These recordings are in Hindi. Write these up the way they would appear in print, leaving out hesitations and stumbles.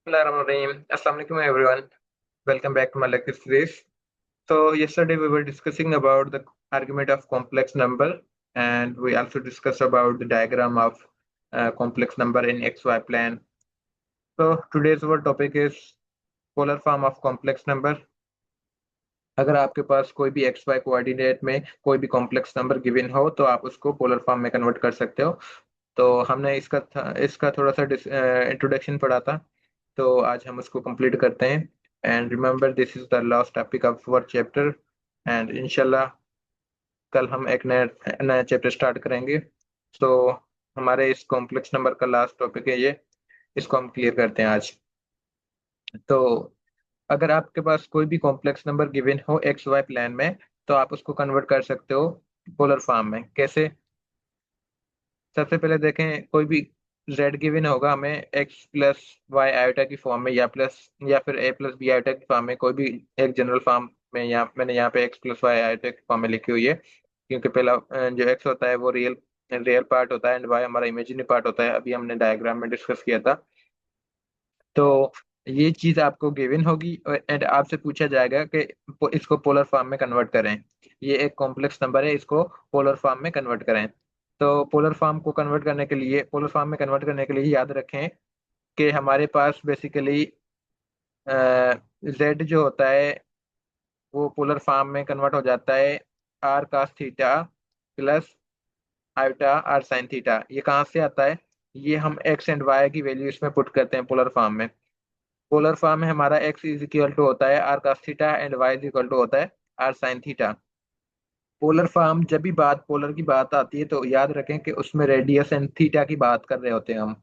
Assalamu alaikum everyone. Welcome back to my lecture series. So yesterday we were discussing about the argument of complex number, and we also discussed about the diagram of complex number in XY plane. So today's our topic is polar form of complex number. अगर आपके पास कोई भी एक्स वाई कोऑर्डिनेट में कोई भी कॉम्प्लेक्स नंबर गिवन हो तो आप उसको पोलर फॉर्म में कन्वर्ट कर सकते हो। तो हमने इसका थोड़ा सा इंट्रोडक्शन पढ़ा था, तो आज हम उसको कंप्लीट करते हैं। And remember this is the last topic of our chapter, and इंशाल्लाह कल हम एक नया नया चैप्टर स्टार्ट करेंगे। तो हमारे इस कॉम्प्लेक्स नंबर का लास्ट टॉपिक है ये, इसको हम क्लियर करते हैं आज। तो अगर आपके पास कोई भी कॉम्प्लेक्स नंबर गिवन हो एक्स वाई प्लेन में, तो आप उसको कन्वर्ट कर सकते हो पोलर फॉर्म में। कैसे? सबसे पहले देखें, कोई भी z गिवन होगा हमें एक्स प्लस वाई आयोटा की फॉर्म में, या फिर a प्लस बी आयोटा की फॉर्म में, कोई भी एक जनरल फॉर्म में। मैंने यहाँ पे एक्स प्लस वाई आयोटा की फॉर्म में लिखी हुई है, क्योंकि पहला जो एक्स होता है वो रियल रियल पार्ट होता है एंड वाई हमारा इमेजिनरी पार्ट होता है। अभी हमने डायग्राम में डिस्कस किया था। तो ये चीज आपको गिवन होगी एंड आपसे पूछा जाएगा कि इसको पोलर फॉर्म में कन्वर्ट करें। ये एक कॉम्प्लेक्स नंबर है, इसको पोलर फॉर्म में कन्वर्ट करें। तो पोलर फॉर्म में कन्वर्ट करने के लिए याद रखें कि हमारे पास बेसिकली जेड जो होता है वो पोलर फॉर्म में कन्वर्ट हो जाता है r cos theta plus iota r sine theta. ये कहाँ से आता है? ये हम एक्स एंड वाई की वैल्यू इसमें पुट करते हैं पोलर फॉर्म में। पोलर फॉर्म में हमारा एक्स इज इक्वल टू होता है r cos theta and y is equal to होता है r sine theta. Polar form, जब भी बात पोलर की बात आती है तो याद रखें कि उसमें रेडियस एंड थीटा की बात कर रहे होते हैं हम।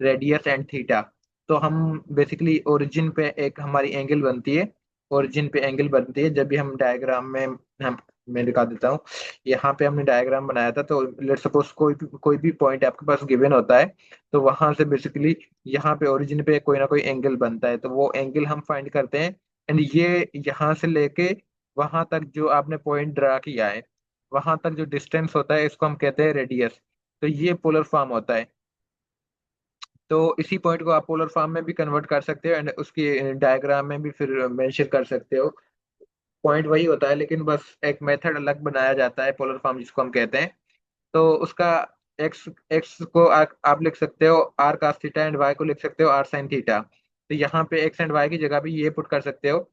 Radius and theta. तो हम बेसिकली ओरिजिन पे एक हमारी एंगल बनती है। ओरिजिन पे एंगल बनती है जब भी हम डायग्राम में हम मैं दिखा देता हूँ। यहाँ पे हमने डायग्राम बनाया था, तो लेट्स सपोज कोई भी पॉइंट आपके पास गिवन होता है, तो वहां से बेसिकली यहाँ पे ओरिजिन पे कोई ना कोई एंगल बनता है, तो वो एंगल हम फाइंड करते हैं। एंड ये यहाँ से लेके वहां तक जो आपने पॉइंट ड्रा किया है, वहां तक जो डिस्टेंस होता है इसको हम कहते हैं रेडियस। तो ये पोलर फॉर्म होता है। तो इसी पॉइंट को आप पोलर फॉर्म में भी कन्वर्ट कर सकते हो एंड उसकी डायग्राम में भी फिर मेंशन कर सकते हो। पॉइंट वही होता है, लेकिन बस एक मेथड अलग बनाया जाता है पोलर फॉर्म जिसको हम कहते हैं। तो उसका एक्स एक्स को आप लिख सकते हो r cos theta and y को लिख सकते हो आर साइन थीटा। तो यहाँ पे एक्स एंड वाई की जगह भी ये पुट कर सकते हो।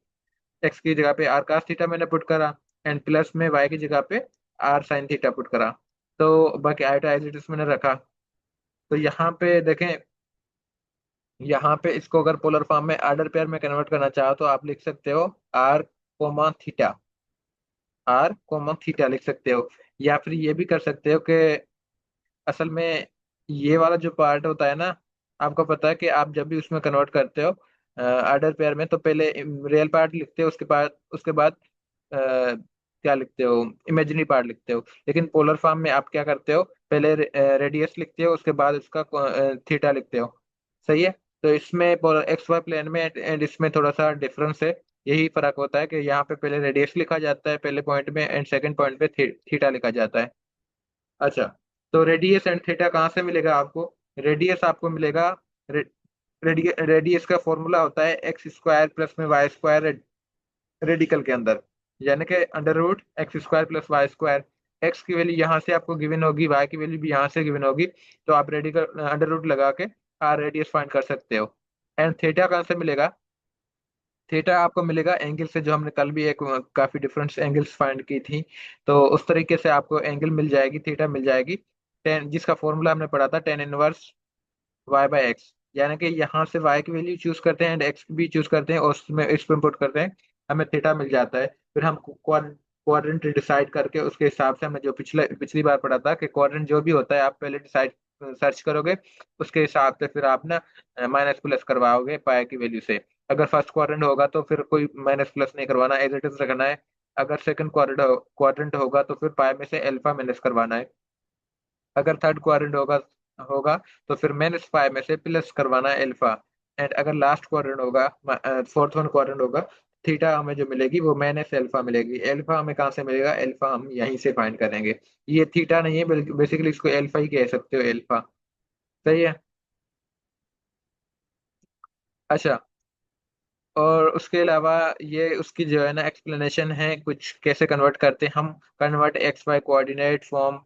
एक्स की जगह पे आर कास थीटा मैंने पुट करा एंड प्लस में वाई की जगह पे आर साइन थीटा पुट करा। तो बाकी आयोटा एज इट इज मैंने रखा। तो यहाँ पे देखें, यहाँ पे इसको अगर पोलर फॉर्म में आर्डर पेयर में कन्वर्ट करना चाहो तो आप लिख सकते हो r comma theta. R comma theta लिख सकते हो। या फिर ये भी कर सकते हो कि असल में ये वाला जो पार्ट होता है ना, आपको पता है कि आप जब भी उसमें कन्वर्ट करते हो आर्डर पेयर में, तो पहले रियल पार्ट लिखते हो, उसके बाद क्या लिखते हो? इमेजिनरी पार्ट लिखते हो। लेकिन पोलर फॉर्म में आप क्या करते हो? पहले रेडियस लिखते हो, उसके बाद उसका थीटा लिखते हो। सही है। तो इसमें एक्स वाई प्लेन में एंड इसमें थोड़ा सा डिफरेंस है। यही फर्क होता है कि यहाँ पे पहले रेडियस लिखा जाता है पहले पॉइंट में एंड सेकंड पॉइंट पे थीटा लिखा जाता है। अच्छा, तो रेडियस एंड थीटा कहाँ से मिलेगा आपको? रेडियस आपको मिलेगा, रेडियस का फॉर्मूला होता है एक्स स्क्वायर प्लस में वाई स्क्वायर रेडिकल के अंदर, यानी कि under root x square plus y square. X की वैल्यू यहाँ से आपको गिवन होगी, वाई की वैल्यू भी यहाँ से गिवन होगी, तो आप रेडिकल अंडर रूट लगा के आर रेडियस फाइंड कर सकते हो। एंड थीटा कहाँ से मिलेगा? थीटा आपको मिलेगा एंगल से, जो हमने कल भी एक काफी डिफरेंट एंगल्स फाइंड की थी। तो उस तरीके से आपको एंगल मिल जाएगी, थीटा मिल जाएगी। टेन, जिसका फॉर्मूला हमने पढ़ा था, tan inverse y by x. यानी कि यहाँ से वाई की वैल्यू चूज करते हैं एंड एक्स भी चूज करते हैं और उसमें इस पे पुट करते हैं, हमें थीटा मिल जाता है। फिर हम क्वाड्रेंट डिसाइड करके उसके हिसाब से, हमने जो पिछली बार पढ़ा था कि क्वाड्रेंट जो भी होता है आप पहले डिसाइड सर्च करोगे, उसके हिसाब से फिर आप ना माइनस प्लस करवाओगे पाई की वैल्यू से। अगर फर्स्ट क्वाड्रेंट होगा तो फिर कोई माइनस प्लस नहीं करवाना, एज इट इज रखना है। अगर सेकंड क्वाड्रेंट होगा तो फिर पाई में से अल्फा माइनस करवाना है। अगर थर्ड क्वाड्रेंट होगा होगा तो फिर माइनस फाइव में से प्लस करवाना है अल्फा। एंड अगर लास्ट क्वाड्रेंट होगा, फोर्थ वन क्वाड्रेंट होगा, थीटा हमें जो मिलेगी वो माइनस अल्फा मिलेगी। अल्फा हमें कहाँ से मिलेगा? अल्फा हम यहीं से फाइंड करेंगे। ये थीटा नहीं है, बल्कि बेसिकली इसको अल्फा ही कह सकते हो, अल्फा। सही है। अच्छा, और उसके अलावा ये उसकी जो है ना एक्सप्लेनेशन है कुछ कैसे कन्वर्ट करते हैं हम। Convert x y coordinate form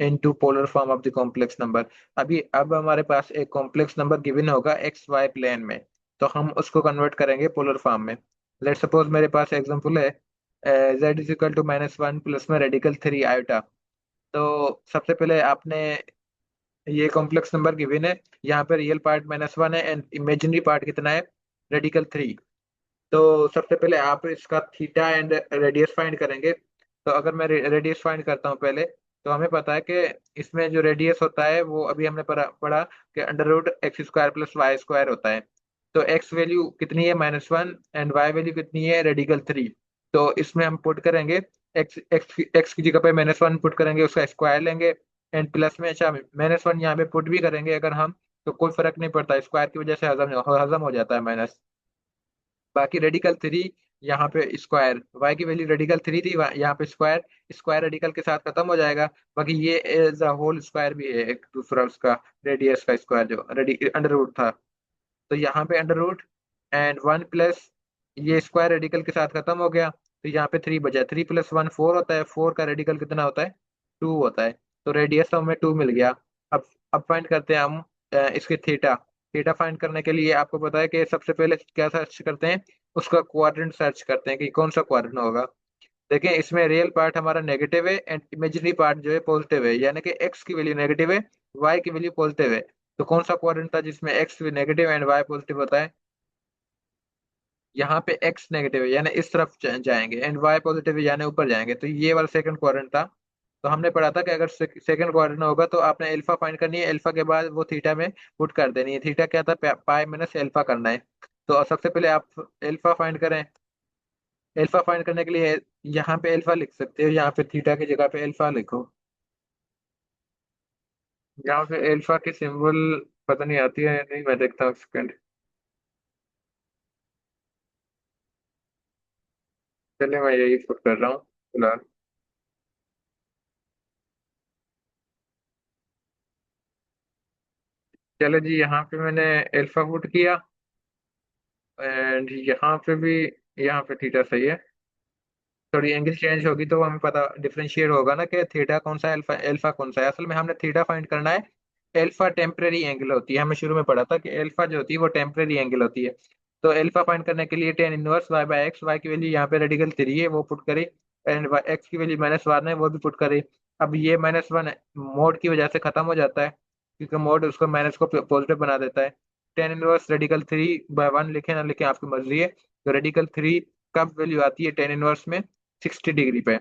into polar form of the complex number. अभी अब हमारे पास एक कॉम्प्लेक्स नंबर गिवन होगा एक्स वाई प्लेन में, तो हम उसको कन्वर्ट करेंगे पोलर फॉर्म में। लेट सपोज मेरे पास एग्जांपल है z is equal to -1 plus में रेडिकल 3 आयोटा। तो सबसे पहले आपने ये कॉम्प्लेक्स नंबर गिवन है, यहाँ पे रियल पार्ट -1 है एंड इमेजिनरी पार्ट कितना है, रेडिकल 3। तो सबसे पहले आप इसका थीटा एंड रेडियस फाइंड करेंगे। तो अगर मैं रेडियस फाइंड करता हूँ पहले, तो हमें पता है कि इसमें जो रेडियस होता है वो अभी हमने पढ़ा कि under root x² plus y² होता है। तो x वैल्यू कितनी है -1 एंड y वैल्यू कितनी है रेडिकल 3। तो इसमें हम पुट करेंगे x की जगह पे -1 पुट करेंगे, उसका स्क्वायर लेंगे एंड प्लस में, अच्छा -1 यहाँ पे पुट भी करेंगे अगर हम, तो कोई फर्क नहीं पड़ता, स्क्वायर की वजह से हजम हो जाता है माइनस। बाकी रेडिकल 3 यहाँ पे स्क्वायर, y की वैल्यू रेडिकल 3 थी, यहाँ पे स्क्वायर, स्क्वायर रेडिकल के साथ खत्म हो जाएगा। बाकी ये एज अ होल स्क्वायर भी है एक दूसरा उसका, रेडियस का स्क्वायर जो अंडर रूट था। तो यहाँ पे अंडर रूट एंड 1 प्लस ये स्क्वायर रेडिकल के साथ खत्म हो गया, तो यहाँ पे 3 बचा, 3 + 1 4 होता है, 4 का रेडिकल कितना होता है, 2 होता है। तो रेडियस तो हमें 2 मिल गया। अब फाइंड करते हैं हम इसके थीटा। थीटा फाइंड करने के लिए आपको पता है कि सबसे पहले क्या सर्च करते हैं, उसका क्वाड्रेंट सर्च करते हैं कि कौन सा क्वाड्रेंट होगा। देखिए इसमें रियल पार्ट हमारा नेगेटिव है एंड इमेजिनरी पार्ट जो है पॉजिटिव है, यानी कि एक्स की वैल्यू नेगेटिव है, वाई की वैल्यू पॉजिटिव है। तो कौन सा क्वाड्रेंट था जिसमें x negative and y positive होता है, यहाँ पे एक्स नेगेटिव है यानी इस तरफ जाएंगे एंड वाई पॉजिटिव है यानी ऊपर जाएंगे, तो ये वाला सेकंड क्वाड्रेंट था। तो हमने पढ़ा था कि अगर सेकंड क्वाड्रेंट होगा तो आपने अल्फा फाइंड करनी है, अल्फा के बाद वो थीटा में पुट कर देनी है। थीटा क्या था, पाई माइनस अल्फा करना है। तो सबसे पहले आप अल्फा फाइंड करें। अल्फा फाइंड करने के लिए यहाँ पे अल्फा लिख सकते हो, यहाँ पे थीटा की जगह पे अल्फा लिखो। यहाँ पे अल्फा की सिंबल पता नहीं आती है नहीं, मैं देखता हूँ सेकंड। चलिए मैं यही पुट कर रहा हूँ फिलहाल। चलो जी, यहाँ पे मैंने अल्फा पुट किया एंड यहाँ पे भी, यहाँ पे थीटा सही है। थोड़ी एंगल चेंज होगी तो हमें पता डिफरेंशिएट होगा ना कि थीटा कौन सा है, अल्फा अल्फा कौन सा है। असल में हमने थीटा फाइंड करना है। अल्फा टेम्परेरी एंगल होती है, हमें शुरू में पढ़ा था कि अल्फा जो होती है वो टेम्परेरी एंगल होती है। तो अल्फा फाइंड करने के लिए tan inverse y by x, y की वैल्यू यहाँ पे रेडिकल 3 है वो पुट करी एंड एक्स की वैल्यू -1 है वो भी पुट करी। अब ये -1 मोड की वजह से खत्म हो जाता है, क्योंकि मोड उसको माइनस को पॉजिटिव बना देता है। टेन इनवर्स रेडिकल 3/1 लिखे ना लिखे आपकी मर्जी है। तो रेडिकल 3 कब वैल्यू आती है टेन इनवर्स में, 60 डिग्री पे।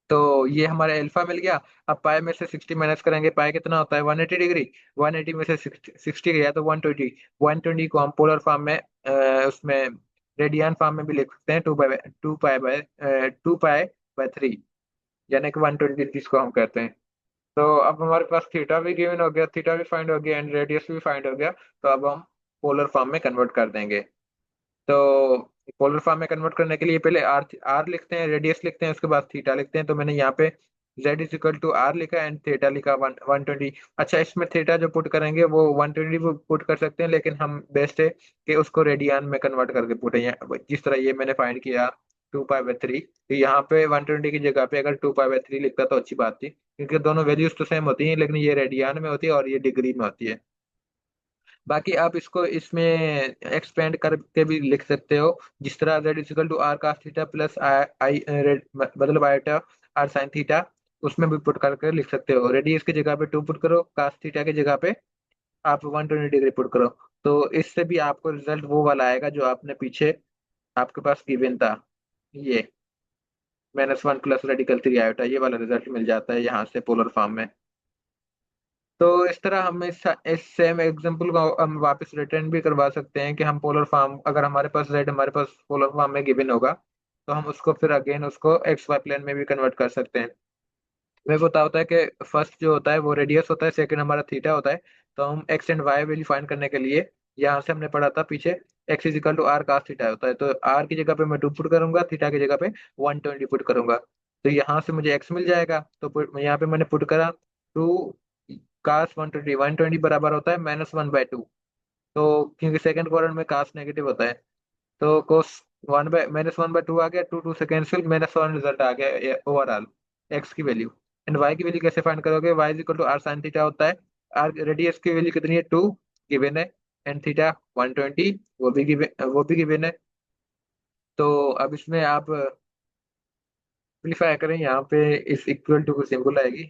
तो ये हमारा अल्फा मिल गया। अब पाई में से 60 माइनस करेंगे, पाई कितना होता है 180 डिग्री। 180 में से 60 गया तो 120। 120 को हम पोलर फॉर्म में उसमें रेडियन फॉर्म में भी लिख सकते हैं, 2 पाई बाय 3, यानी कि 120 जिसको हम कहते हैं। तो अब हमारे पास थीटा भी गिवन हो गया, थीटा भी फाइंड हो गया एंड रेडियस भी फाइंड हो गया। तो अब हम पोलर फॉर्म में कन्वर्ट कर देंगे। तो पोलर फॉर्म में कन्वर्ट करने के लिए पहले आर आर लिखते हैं, रेडियस लिखते हैं, उसके बाद थीटा लिखते हैं। तो मैंने यहाँ पे z = r लिखा एंड थीटा लिखा 120। अच्छा, इसमें थीटा जो पुट करेंगे वो 120 पुट कर सकते हैं, लेकिन हम बेस्ट है कि उसको रेडियन में कन्वर्ट करके पुटे, जिस तरह ये मैंने फाइंड किया 2 पाई बाय 3। तो यहाँ पे 120 की जगह पे अगर 2 पाई बाय 3 लिखता तो अच्छी बात थी, क्योंकि दोनों वैल्यूज तो सेम होती हैं, लेकिन ये रेडियन में होती है और ये डिग्री में होती है। बाकी आप इसको इसमें एक्सपेंड करके भी लिख सकते हो, जिस तरह z = r cos theta plus i i मतलब आयोटा r sin थीटा, उसमें भी पुट करके लिख सकते हो। रेडियस की जगह पे 2 पुट करो, cos थीटा की जगह पे आप 120 डिग्री पुट करो। तो इससे भी आपको रिजल्ट वो वाला आएगा जो आपने पीछे आपके पास गिवन था, ये -1 प्लस रेडिकल 3 आयोटा, ये वाला रिजल्ट मिल जाता है यहाँ से पोलर फॉर्म में। तो इस तरह हम इस सेम एग्जांपल को हम वापस रिटर्न भी करवा सकते हैं कि हम पोलर फॉर्म, अगर हमारे पास z हमारे पास पोलर फॉर्म में गिवन होगा, तो हम उसको फिर अगेन उसको एक्स वाई प्लेन में भी कन्वर्ट कर सकते हैं। मेरे को पता होता है कि फर्स्ट जो होता है वो रेडियस होता है, सेकंड हमारा थीटा होता है। तो हम x and y value find करने के लिए, यहाँ से हमने पढ़ा था पीछे, x = r cos थीटा होता है, तो r की जगह पे मैं 2 पुट करूंगा, थीटा की जगह पे 120 पुट करूंगा। तो यहाँ से मुझे x मिल जाएगा। तो यहाँ पे मैंने पुट करा 2 cos 120, 120 बराबर होता है -1/2। तो क्योंकि सेकंड क्वाड्रेंट में कास्ट नेगेटिव होता है, तो कोस 1/-1/2 आ गया, 2 से कैंसिल, -1 रिजल्ट आ गया ओवरऑल एक्स की वैल्यू। एंड वाई की वैल्यू कैसे फाइंड करोगे? Y is equal to r sine theta होता है। आर रेडियस की वैल्यू कितनी है? 2 गिवन है। एंड थीटा 120, वो भी गिवन है। तो अब इसमें आप सिंपलीफाई करें, यहाँ पे इस इक्वल टू को सिंबल आएगी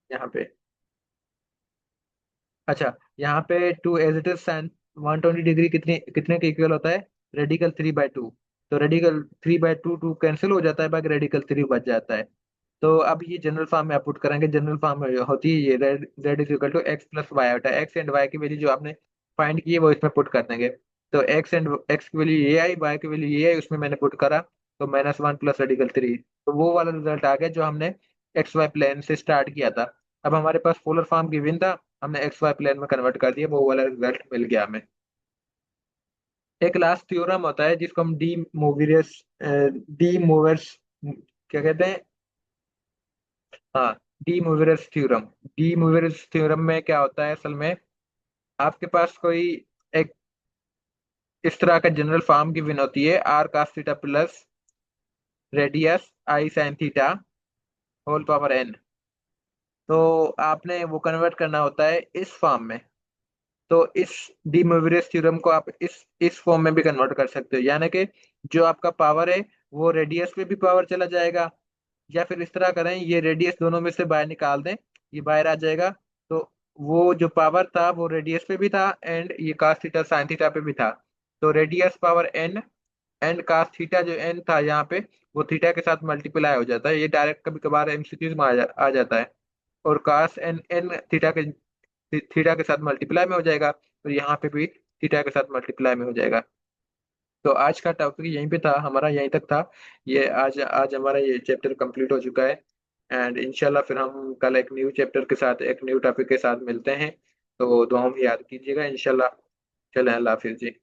यहाँ पे। अच्छा, यहाँ पे to as it is sine 120 degree कितने कितने के इक्वल होता है? रेडिकल 3/2। तो रेडिकल 3/2 टू कैंसिल हो जाता है, बाकी रेडिकल 3 बच जाता है। तो अब ये जनरल फॉर्म में आप पुट करेंगे। जनरल फॉर्म में होती है ये रेड is equal to x plus y होता है। एक्स एंड वाई की वैल्यू जो आपने फाइंड की है वो इसमें पुट कर देंगे। तो एक्स की वैल्यू ये आई, वाई की वैल्यू ये आई, उसमें मैंने पुट करा। तो -1 प्लस रेडिकल 3, तो वो वाला रिजल्ट आ गया जो हमने एक्स वाई प्लेन से स्टार्ट किया था। अब हमारे पास पोलर फॉर्म गिवन था, हमने एक्स वाई प्लेन में कन्वर्ट कर दिया, वो वाला रिजल्ट मिल गया हमें। एक लास्ट थ्योरम होता है जिसको हम डी मूवर्स क्या कहते हैं? हाँ, D movers theorem. D movers theorem में क्या होता है असल में? आपके पास कोई एक इस तरह का जनरल फॉर्म गिवन होती है, r cos theta plus radius i sine theta whole power n. तो आपने वो कन्वर्ट करना होता है इस फॉर्म में। तो इस डी मोइरेस थ्योरम को आप इस फॉर्म में भी कन्वर्ट कर सकते हो, यानी कि जो आपका पावर है वो रेडियस पे भी पावर चला जाएगा। या फिर इस तरह करें, ये रेडियस दोनों में से बाहर निकाल दें, ये बाहर आ जाएगा। तो वो जो पावर था वो रेडियस पे भी था एंड ये कास थीटा साइन थीटा पे भी था। तो radius power n and cos theta जो एन था यहाँ पे, वो थीटा के साथ मल्टीप्लाई हो जाता है। ये डायरेक्ट कभी कभार एमसीक्यूज में आ जाता है। और कास एन एन थीटा के साथ मल्टीप्लाई में हो जाएगा, तो यहाँ पे भी थीटा के साथ मल्टीप्लाई में हो जाएगा। तो आज का टॉपिक यहीं पे था हमारा, यहीं तक था। ये आज आज हमारा ये चैप्टर कंप्लीट हो चुका है। एंड इंशाल्लाह फिर हम कल एक न्यू चैप्टर के साथ, एक न्यू टॉपिक के साथ मिलते हैं। तो दुआओं में याद कीजिएगा इंशाल्लाह। चलें, अल्लाह हाफिज जी।